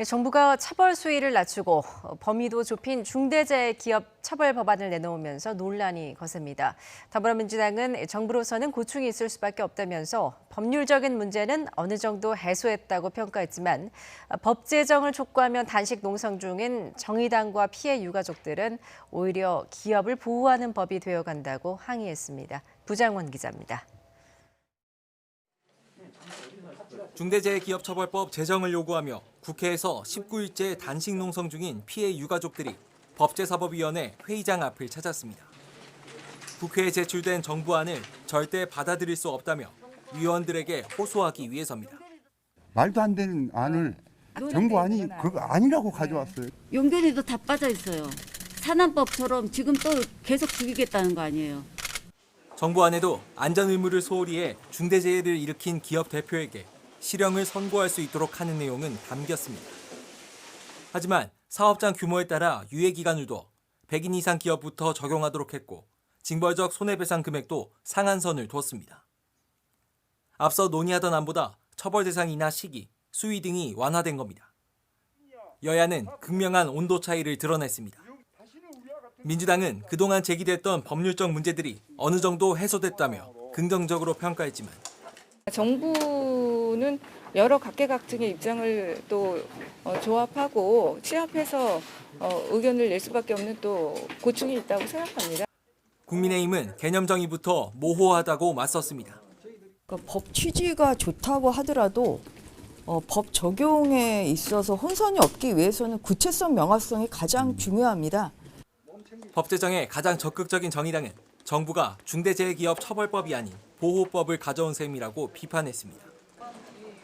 정부가 처벌 수위를 낮추고 범위도 좁힌 중대재해기업 처벌 법안을 내놓으면서 논란이 거셉니다. 더불어민주당은 정부로서는 고충이 있을 수밖에 없다면서 법률적인 문제는 어느 정도 해소했다고 평가했지만 법 제정을 촉구하면 단식 농성 중인 정의당과 피해 유가족들은 오히려 기업을 보호하는 법이 되어간다고 항의했습니다. 부장원 기자입니다. 중대재해기업처벌법 제정을 요구하며 국회에서 19일째 단식 농성 중인 피해 유가족들이 법제사법위원회 회의장 앞을 찾았습니다. 국회에 제출된 정부안을 절대 받아들일 수 없다며 위원들에게 호소하기 위해서입니다. 말도 안 되는 안을 정부안이 그거 아니라고 가져왔어요. 용견에도 다 빠져 있어요. 산안법처럼 지금 또 계속 죽이겠다는 거 아니에요. 정부안에도 안전 의무를 소홀히 해 중대재해를 일으킨 기업 대표에게 실형을 선고할 수 있도록 하는 내용은 담겼습니다. 하지만 사업장 규모에 따라 유예 기간을 두어 100인 이상 기업부터 적용하도록 했고 징벌적 손해배상 금액도 상한선을 두었습니다. 앞서 논의하던 안보다 처벌 대상이나 시기, 수위 등이 완화된 겁니다. 여야는 극명한 온도 차이를 드러냈습니다. 민주당은 그동안 제기됐던 법률적 문제들이 어느 정도 해소됐다며 긍정적으로 평가했지만 정부는 여러 각계각층의 입장을 또 조합하고 취합해서 의견을 낼 수밖에 없는 또 고충이 있다고 생각합니다. 국민의힘은 개념 정의부터 모호하다고 맞섰습니다. 그러니까 법 취지가 좋다고 하더라도 법 적용에 있어서 혼선이 없기 위해서는 구체성, 명확성이 가장 중요합니다. 법 제정에 가장 적극적인 정의당은 정부가 중대재해기업 처벌법이 아닌 보호법을 가져온 셈이라고 비판했습니다.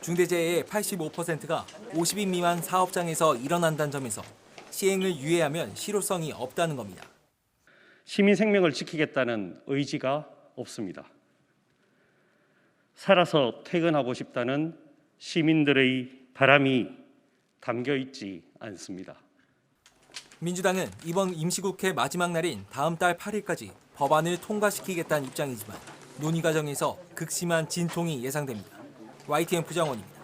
중대재해의 85%가 50인 미만 사업장에서 일어난다는 점에서 시행을 유예하면 실효성이 없다는 겁니다. 시민 생명을 지키겠다는 의지가 없습니다. 살아서 퇴근하고 싶다는 시민들의 바람이 담겨 있지 않습니다. 민주당은 이번 임시국회 마지막 날인 다음 달 8일까지 법안을 통과시키겠다는 입장이지만 논의 과정에서 극심한 진통이 예상됩니다. YTN 부장원입니다.